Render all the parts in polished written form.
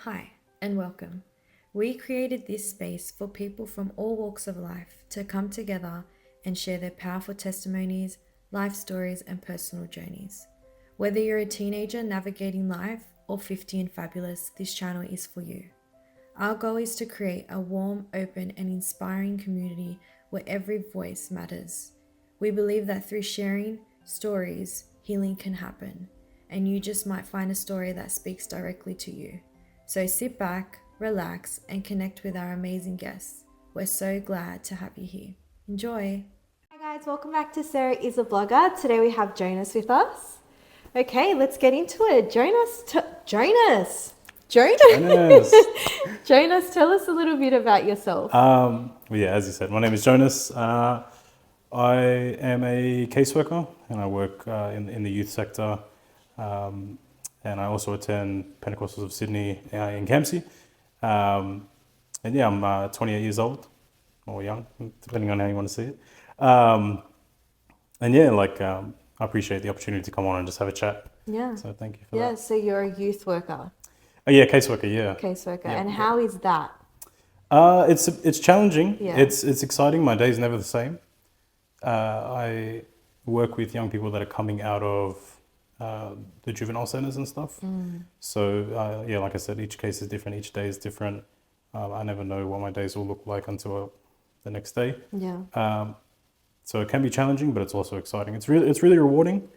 Hi, and welcome. We created this space for people from all walks of life to come together and share their powerful testimonies, life stories, and personal journeys. Whether you're a teenager navigating life or 50 and fabulous, this channel is for you. Our goal is to create a warm, open, and inspiring community where every voice matters. We believe that through sharing stories, healing can happen, and you just might find a story that speaks directly to you. So sit back, relax, and connect with our amazing guests. We're so glad to have you here. Enjoy! Hi guys, welcome back to Sarah is a Blogger. Today we have Jonas with us. Okay, let's get into it. Jonas! Jonas, tell us a little bit about yourself. As you said, my name is Jonas. I am a caseworker and I work in the youth sector. And I also attend Pentecostals of Sydney in Campsie. I'm 28 years old, or young, depending on how you want to see it. I appreciate the opportunity to come on and just have a chat. Yeah. So thank you for that. So you're a youth worker. Oh yeah, caseworker, yeah. Caseworker. Yeah, and how is that? It's challenging. Yeah. It's exciting. My day's never the same. I work with young people that are coming out of the juvenile centers and stuff. So like I said, each case is different. Each day is different. I never know what my days will look like until the next day. Yeah. So it can be challenging, but it's also exciting. It's really rewarding,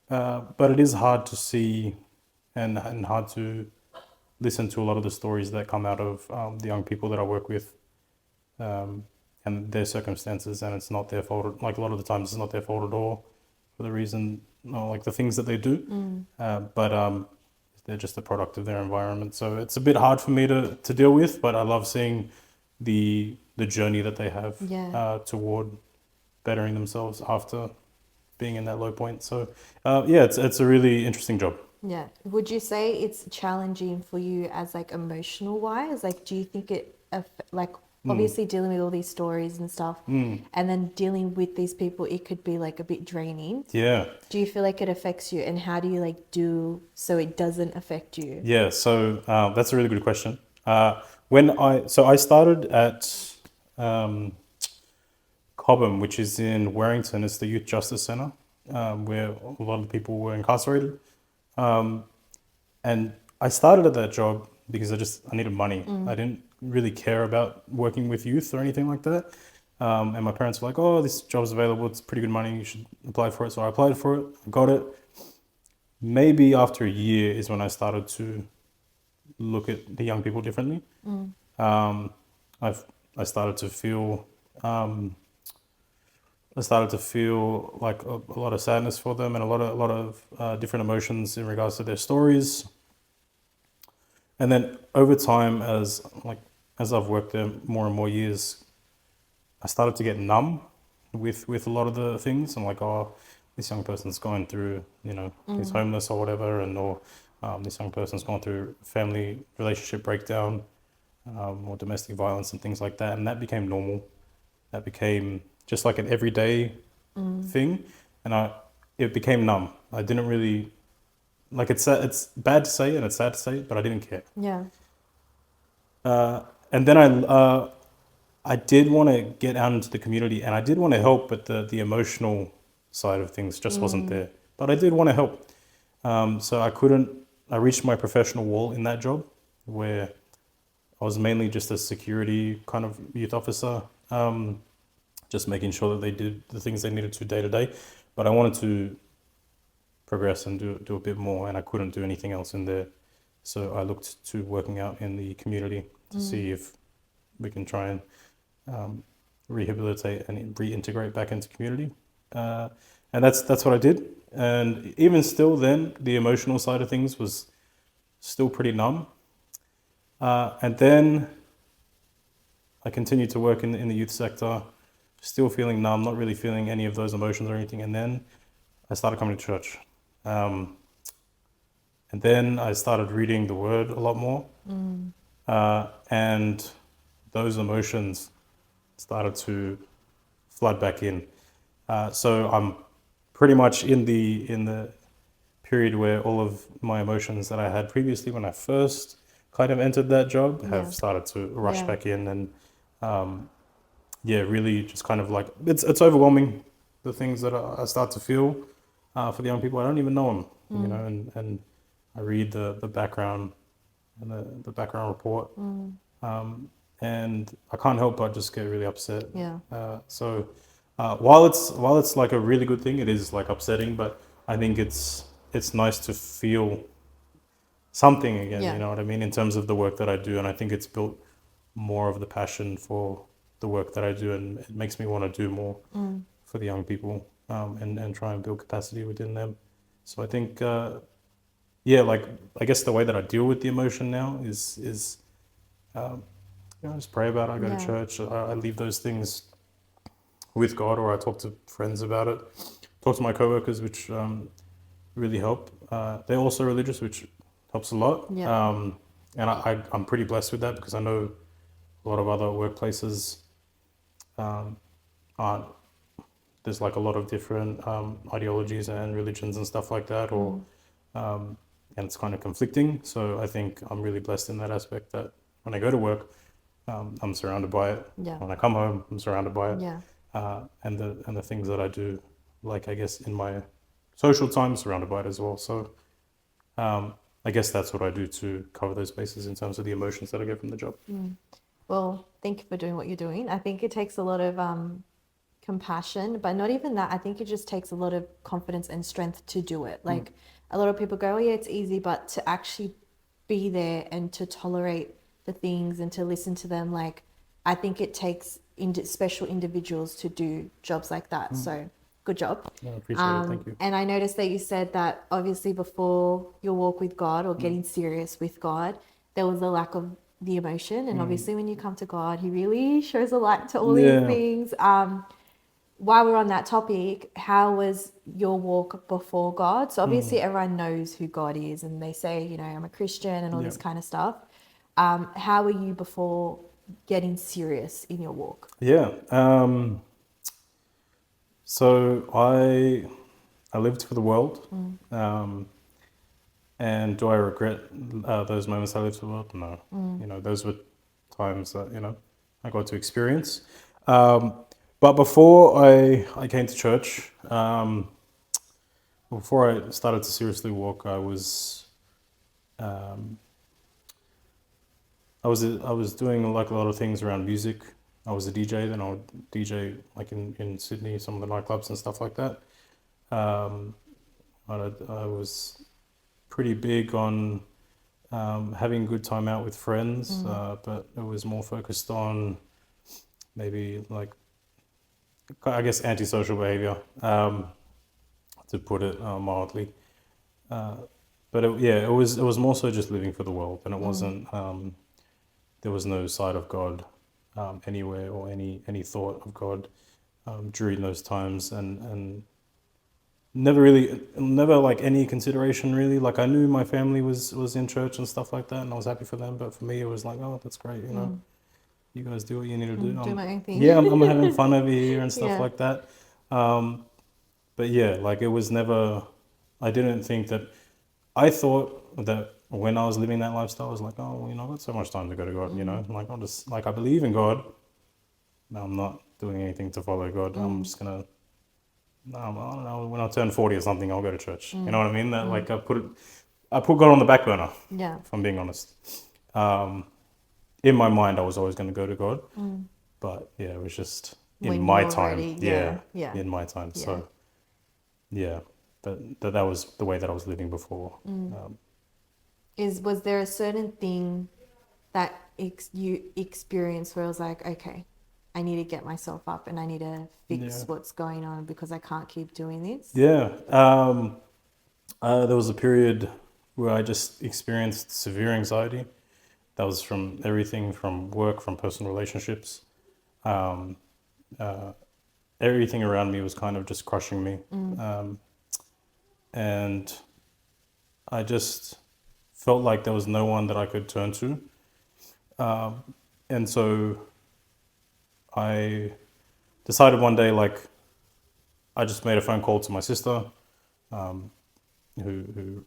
but it is hard to see and hard to listen to a lot of the stories that come out of the young people that I work with and their circumstances, and it's not their fault. Like a lot of the times it's not their fault at all for the reason, like the things that they do, but they're just a product of their environment. So it's a bit hard for me to deal with, but I love seeing the journey that they have toward bettering themselves after being in that low point. So it's a really interesting job. Yeah. Would you say it's challenging for you as like emotional wise? Like, do you think it obviously dealing with all these stories and stuff and then dealing with these people, it could be like a bit draining. Yeah. Do you feel like it affects you, and how do you like do so it doesn't affect you? Yeah. So that's a really good question. I started at Cobham, which is in Warrington. It's the Youth Justice Centre, where a lot of people were incarcerated. And I started at that job because I needed money. I didn't really care about working with youth or anything like that. And my parents were like, "Oh, this job's available. It's pretty good money. You should apply for it." So I applied for it. I got it. Maybe after a year is when I started to look at the young people differently. I started to feel like a lot of sadness for them and a lot of different emotions in regards to their stories. And then over time, as I've worked there more and more years, I started to get numb with a lot of the things. I'm like, oh, this young person's going through, he's homeless or whatever, or this young person's gone through family relationship breakdown, or domestic violence and things like that. And that became normal. That became just like an everyday thing, and it became numb. I didn't really like it's bad to say and it's sad to say, but I didn't care. Yeah. And then I did want to get out into the community, and I did want to help, but the emotional side of things just wasn't there. But I did want to help, so I reached my professional wall in that job, where I was mainly just a security kind of youth officer, just making sure that they did the things they needed to day, but I wanted to progress and do a bit more, and I couldn't do anything else in there. So I looked to working out in the community to see if we can try and rehabilitate and reintegrate back into community. And that's what I did. And even still then, the emotional side of things was still pretty numb. And then I continued to work in the youth sector, still feeling numb, not really feeling any of those emotions or anything. And then I started coming to church. And then I started reading the word a lot more. And those emotions started to flood back in. So I'm pretty much in the period where all of my emotions that I had previously when I first kind of entered that job Yeah. have started to rush Yeah. back in, and really just kind of like it's overwhelming, the things that I start to feel for the young people. I don't even know them, you know, and I read the background and the background report, and I can't help but just get really upset. Yeah. So while it's like a really good thing, it is like upsetting, but I think it's nice to feel something again, Yeah. you know what I mean, in terms of the work that I do. And I think it's built more of the passion for the work that I do, and it makes me want to do more for the young people, and try and build capacity within them. So I think, like, I guess the way that I deal with the emotion now is you know, just pray about it. I go to Yeah. church. I leave those things with God, or I talk to friends about it. Talk to my coworkers, which really help. They're also religious, which helps a lot. Yeah. And I'm pretty blessed with that, because I know a lot of other workplaces aren't. There's like a lot of different ideologies and religions and stuff like that, or and it's kind of conflicting. So I think I'm really blessed in that aspect, that when I go to work, I'm surrounded by it. Yeah. When I come home, I'm surrounded by it. Yeah. And the things that I do, like, I guess in my social time, surrounded by it as well. So I guess that's what I do to cover those bases in terms of the emotions that I get from the job. Well, thank you for doing what you're doing. I think it takes a lot of compassion, but not even that. I think it just takes a lot of confidence and strength to do it. Like a lot of people go, oh yeah, it's easy, but to actually be there and to tolerate the things and to listen to them, like I think it takes special individuals to do jobs like that. So good job. I appreciate it. Thank you. And I noticed that you said that obviously before your walk with God or getting serious with God, there was a lack of the emotion. And obviously when you come to God, He really shows a light to all these Yeah. things. While we're on that topic, how was your walk before God? So obviously everyone knows who God is and they say, you know, I'm a Christian and all Yeah. this kind of stuff. How were you before getting serious in your walk? Yeah. So I lived for the world. And do I regret those moments I lived for the world? No. You know, those were times that, you know, I got to experience. But before I came to church, before I started to seriously walk, I was doing like a lot of things around music. I was a DJ. Then I would DJ like in Sydney, some of the nightclubs and stuff like that. I was pretty big on having a good time out with friends, but it was more focused on maybe like, I guess, antisocial behavior, to put it mildly. But it was more so just living for the world, and it wasn't. There was no sight of God anywhere, or any thought of God during those times, and never like any consideration really. Like, I knew my family was in church and stuff like that, and I was happy for them. But for me, it was like, oh, that's great, you know, you guys do what you need to do. Do my own thing. Yeah, I'm having fun over here and stuff Yeah. like that. But yeah, like, it was never. I didn't think that. I thought that when I was living that lifestyle, I was like, oh, well, you know, I've got so much time to go to God. You know, like, I'll just, like, I believe in God. I'm not doing anything to follow God. I'm just gonna. I don't know. When I turn 40 or something, I'll go to church. You know what I mean? That like I put God on the back burner. Yeah. If I'm being honest. In my mind, I was always going to go to God, but yeah, it was just in When my you're time. ready, Yeah, yeah. in my time. Yeah. So yeah, that was the way that I was living before. Was there a certain thing that you experienced where it was like, okay, I need to get myself up and I need to fix Yeah. what's going on because I can't keep doing this? Yeah. There was a period where I just experienced severe anxiety. That was from everything from work, from personal relationships. Um, Everything around me was kind of just crushing me. And I just felt like there was no one that I could turn to. And so I decided one day, like, I just made a phone call to my sister, who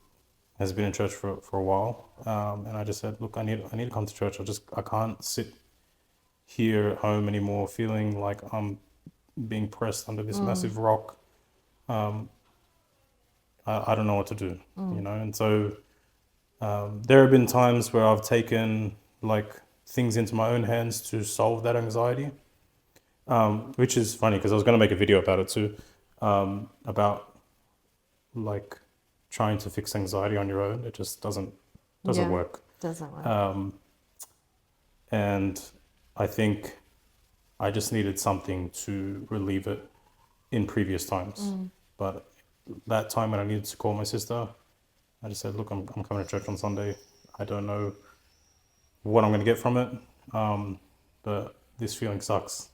has been in church for a while, and I just said, look, I need to come to church. I can't sit here at home anymore, feeling like I'm being pressed under this massive rock. I don't know what to do, you know. And so there have been times where I've taken like things into my own hands to solve that anxiety, which is funny because I was going to make a video about it too, about like trying to fix anxiety on your own. It just doesn't Yeah. work. Doesn't work. And I think I just needed something to relieve it in previous times. But that time when I needed to call my sister, I just said, look, I'm coming to church on Sunday. I don't know what I'm going to get from it, but this feeling sucks.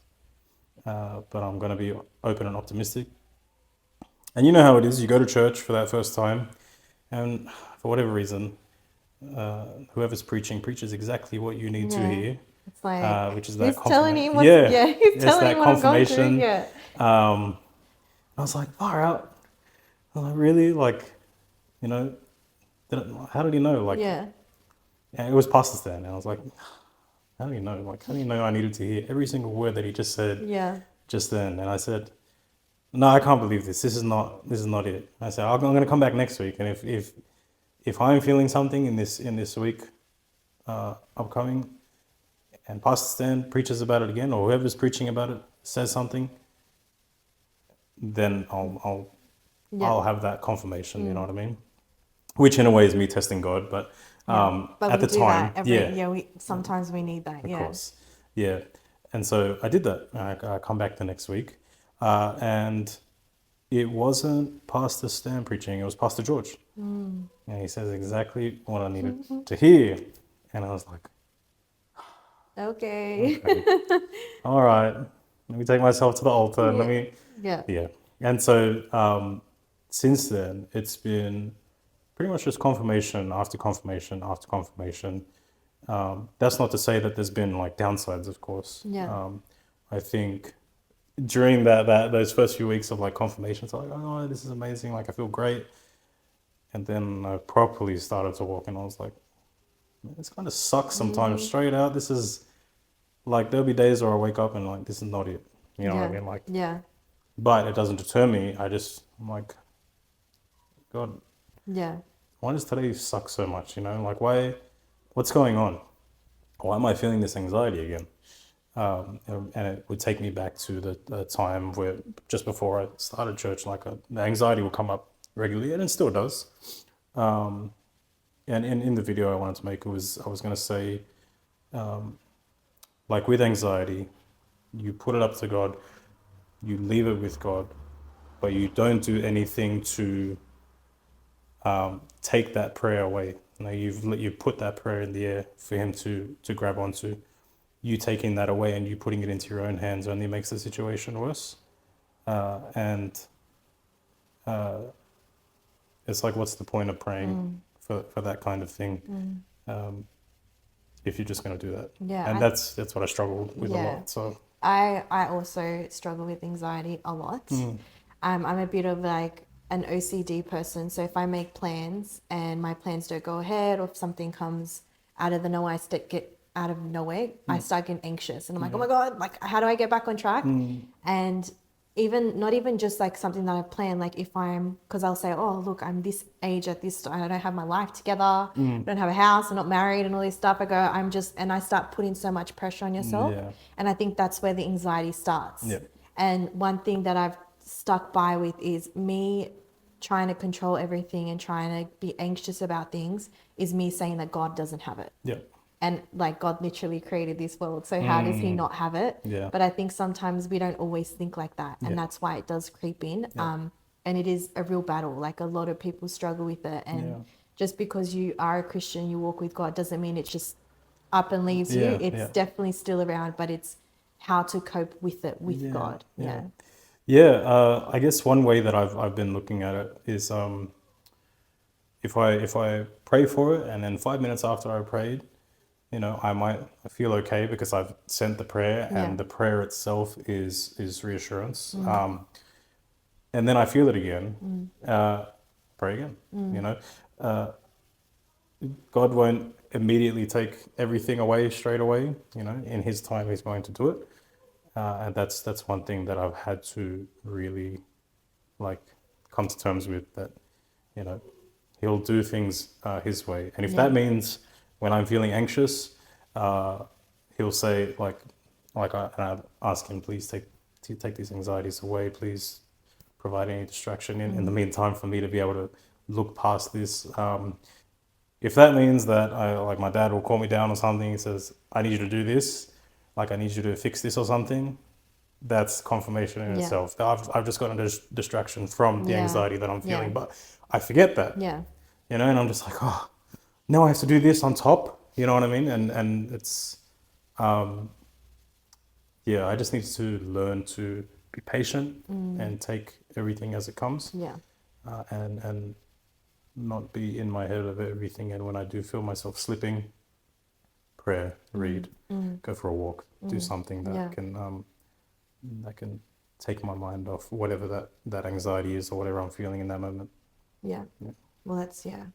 But I'm going to be open and optimistic. And you know how it is. You go to church for that first time, and for whatever reason, whoever's preaching preaches exactly what you need to Yeah. hear, It's like which is that he's telling him what's, yeah, yeah, he's it's telling that him what I'm going through. confirmation. Yeah. I was like, far out. I was like, really? Like, you know, how did he know? Like, Yeah. and it was Pastor Stan, and I was like, how do you know? Like, how do you know I needed to hear every single word that he just said Yeah. just then? And I said, no, I can't believe this. This is not it. I said, I'm going to come back next week, and if I'm feeling something in this week upcoming, and Pastor Stan preaches about it again, or whoever's preaching about it says something, then Yeah. I'll have that confirmation. You know what I mean? Which in a way is me testing God, but Yeah. But at we the do time, that every, yeah, we sometimes we need that. of Yeah. course, yeah. And so I did that. I come back the next week, and it wasn't Pastor Stan preaching; it was Pastor George, and he says exactly what I needed to hear, and I was like, Okay. okay, all right, let me take myself to the altar. Let me, Yeah. yeah. And so since then, it's been pretty much just confirmation after confirmation after confirmation. That's not to say that there's been like downsides, of course. Yeah. I think during those first few weeks of like confirmations, I'm like, oh, this is amazing. Like I feel great. And then I properly started to walk, and I was like, man, this kind of sucks sometimes. Straight out, this is like there'll be days where I wake up and like this is not it. You know what I mean? Like, Yeah. but it doesn't deter me. I'm like, God, Yeah. why does today suck so much? You know, like what's going on? Why am I feeling this anxiety again? And it would take me back to the time where just before I started church, like the anxiety will come up regularly, and it still does. And in the video I wanted to make, I was going to say, like with anxiety, you put it up to God, you leave it with God, but you don't do anything to take that prayer away. You know, you've put that prayer in the air for Him to grab onto. You taking that away and you putting it into your own hands only makes the situation worse. And it's like, what's the point of praying for that kind of thing if you're just going to do that? Yeah. And that's what I struggled with a lot. So I also struggle with anxiety a lot. I'm a bit of like an OCD person. So if I make plans and my plans don't go ahead, or if something comes out of the nowhere, I start getting anxious, and I'm like, oh my God, like how do I get back on track? And not even just like something that I plan, like because I'll say, oh look, I'm this age at this time, I don't have my life together, I don't have a house, I'm not married and all this stuff. And I start putting so much pressure on yourself. And I think that's where the anxiety starts. And one thing that I've stuck by with is me trying to control everything and trying to be anxious about things is me saying that God doesn't have it. And like God literally created this world, so how does He not have it? But I think sometimes we don't always think like that, and that's why it does creep in. And it is a real battle. Like a lot of people struggle with it, and just because you are a Christian, you walk with God, doesn't mean it just up and leaves you. It's definitely still around, but it's how to cope with it with God. I guess one way that I've been looking at it is if I pray for it and then 5 minutes after I prayed, you know, I feel okay because I've sent the prayer, and the prayer itself is reassurance. And then I feel it again, pray again, you know. God won't immediately take everything away straight away. You know, in His time, He's going to do it, and that's one thing that I've had to really like come to terms with, that you know He'll do things His way, and if Yeah. that means when I'm feeling anxious, He'll say and I ask Him, please take these anxieties away, please provide any distraction in the meantime for me to be able to look past this. If that means that like my dad will call me down or something, he says, I need you to do this, like I need you to fix this or something, that's confirmation in Yeah. itself. I've just gotten a distraction from the Yeah. anxiety that I'm Yeah. feeling, but I forget that, Yeah. you know, and I'm just like, oh, now I have to do this on top, you know what I mean? And it's, yeah, I just need to learn to be patient and take everything as it comes, Yeah. and not be in my head of everything. And when I do feel myself slipping, prayer, read, go for a walk, do something that Yeah. can take my mind off whatever that anxiety is or whatever I'm feeling in that moment. Yeah. Well, that's, yeah.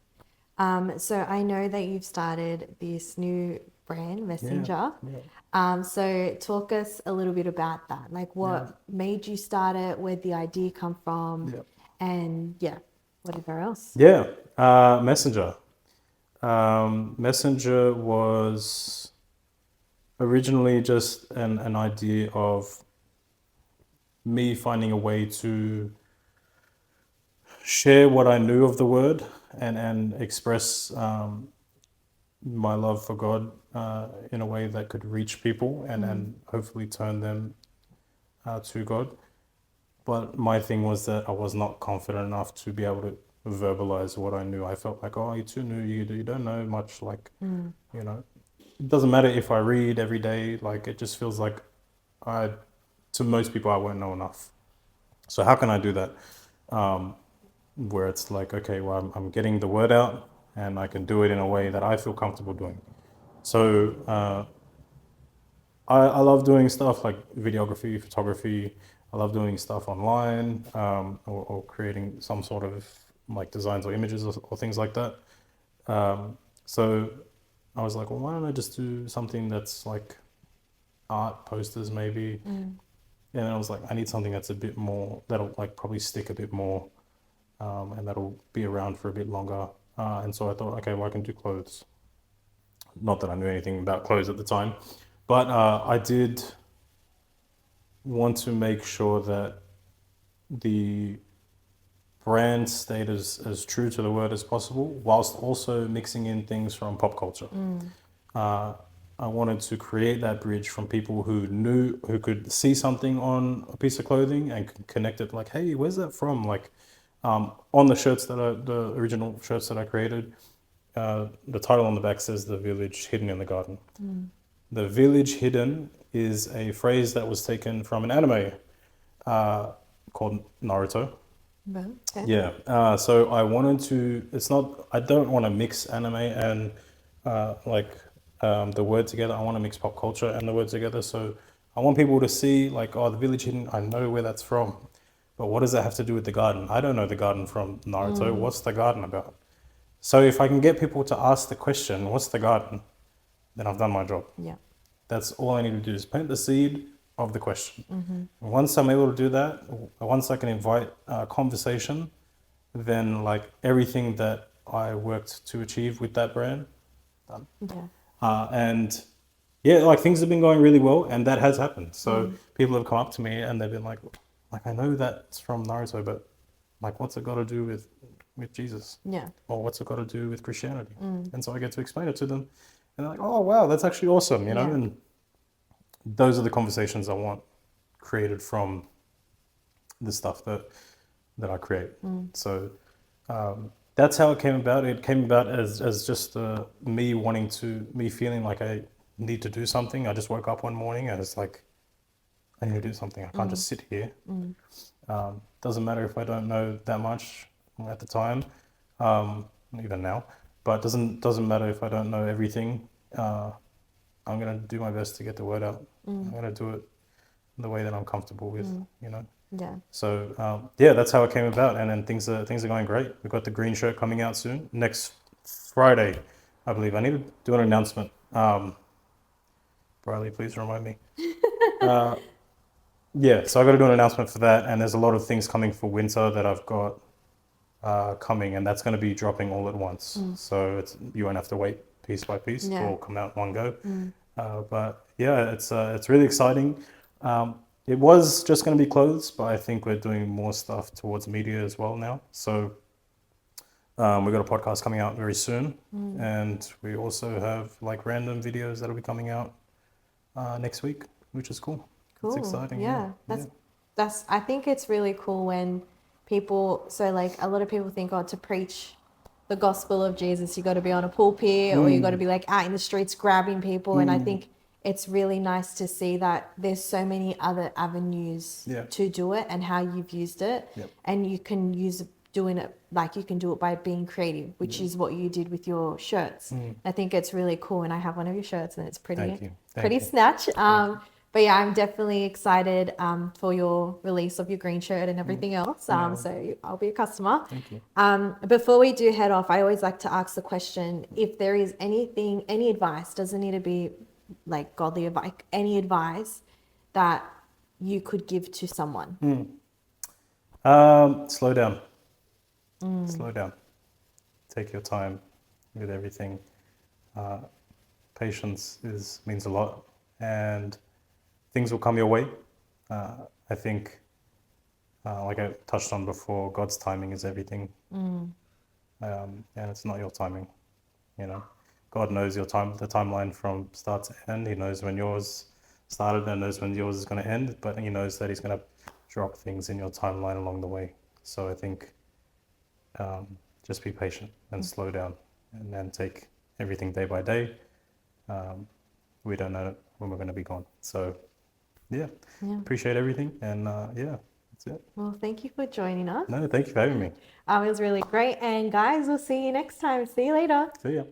So I know that you've started this new brand, Messenger. Yeah. So talk us a little bit about that. Like, what Yeah. made you start it? Where'd the idea come from? Yeah. And yeah, whatever else. Yeah. Messenger. Messenger was originally just an idea of me finding a way to share what I knew of the word and express my love for God in a way that could reach people and hopefully turn them to God. But my thing was that I was not confident enough to be able to verbalize what I knew. I felt like, oh, you're too new, you don't know much, like, you know. It doesn't matter if I read every day, like it just feels like to most people I won't know enough. So how can I do that? Where it's like, okay, well, I'm getting the word out and I can do it in a way that I feel comfortable doing. So I love doing stuff like videography, photography. I love doing stuff online, or creating some sort of like designs or images or things like that. So I was like, well, why don't I just do something that's like art posters maybe? And then I was like, I need something that's a bit more, that'll like probably stick a bit more, and that'll be around for a bit longer. And so I thought, okay, well, I can do clothes. Not that I knew anything about clothes at the time, but I did want to make sure that the brand stayed as true to the word as possible, whilst also mixing in things from pop culture. I wanted to create that bridge from people who could see something on a piece of clothing and could connect it, like, hey, where's that from? Like, on the shirts the original shirts that I created, the title on the back says "The Village Hidden in the Garden." The village hidden is a phrase that was taken from an anime called Naruto. Well, okay. Yeah. So I wanted to. It's not. I don't want to mix anime and the word together. I want to mix pop culture and the word together. So I want people to see like, oh, the village hidden. I know where that's from, but what does that have to do with the garden? I don't know the garden from Naruto. What's the garden about? So if I can get people to ask the question, what's the garden? Then I've done my job. Yeah. That's all I need to do is plant the seed of the question. Once I'm able to do that, once I can invite conversation, then like everything that I worked to achieve with that brand, done. Yeah. And yeah, like things have been going really well, and that has happened. So people have come up to me and they've been like I know that's from Naruto, but like, what's it got to do with Jesus? Yeah. Or what's it got to do with Christianity? And so I get to explain it to them, and they're like, oh wow, that's actually awesome, you know. Yeah. And those are the conversations I want created from the stuff that I create. So that's how it came about. It came about as just me feeling like I need to do something. I just woke up one morning and it's like, I need to do something. I can't just sit here. Doesn't matter if I don't know that much at the time, even now, but doesn't matter if I don't know everything. I'm gonna do my best to get the word out. I'm gonna do it the way that I'm comfortable with, you know. Yeah. So yeah, that's how it came about, and then things are going great. We've got the green shirt coming out soon, next Friday. I believe. I need to do an announcement. Briley, please remind me. Yeah, so I got to do an announcement for that, and there's a lot of things coming for winter that I've got coming, and that's going to be dropping all at once. So you won't have to wait piece by piece; Yeah. it'll come out in one go. But yeah, it's really exciting. It was just going to be clothes, but I think we're doing more stuff towards media as well now. So we've got a podcast coming out very soon, and we also have like random videos that'll be coming out next week, which is cool. It's exciting. Yeah. That's I think it's really cool when people, so like a lot of people think, oh, to preach the gospel of Jesus, you got to be on a pulpit or you got to be like out in the streets grabbing people. And I think it's really nice to see that there's so many other avenues Yeah. to do it and how you've used it. Yep. And you can use doing it, like you can do it by being creative, which is what you did with your shirts. I think it's really cool, and I have one of your shirts and it's pretty Thank you. Thank pretty you. snatch. But yeah, I'm definitely excited for your release of your green shirt and everything else. So I'll be a customer. Thank you. Before we do head off, I always like to ask the question, if there is anything, any advice, doesn't need to be like godly advice, any advice that you could give to someone. Slow down. Slow down. Take your time with everything. Patience means a lot, and things will come your way. I think, like I touched on before, God's timing is everything, and it's not your timing. You know, God knows your the timeline from start to end. He knows when yours started and knows when yours is going to end, but He knows that He's going to drop things in your timeline along the way. So I think just be patient and slow down, and then take everything day by day. We don't know when we're going to be gone. So yeah, appreciate everything, and yeah, that's it. Well, thank you for joining us. No, thank you for having me. It was really great. And guys, we'll see you next time. See you later. See ya.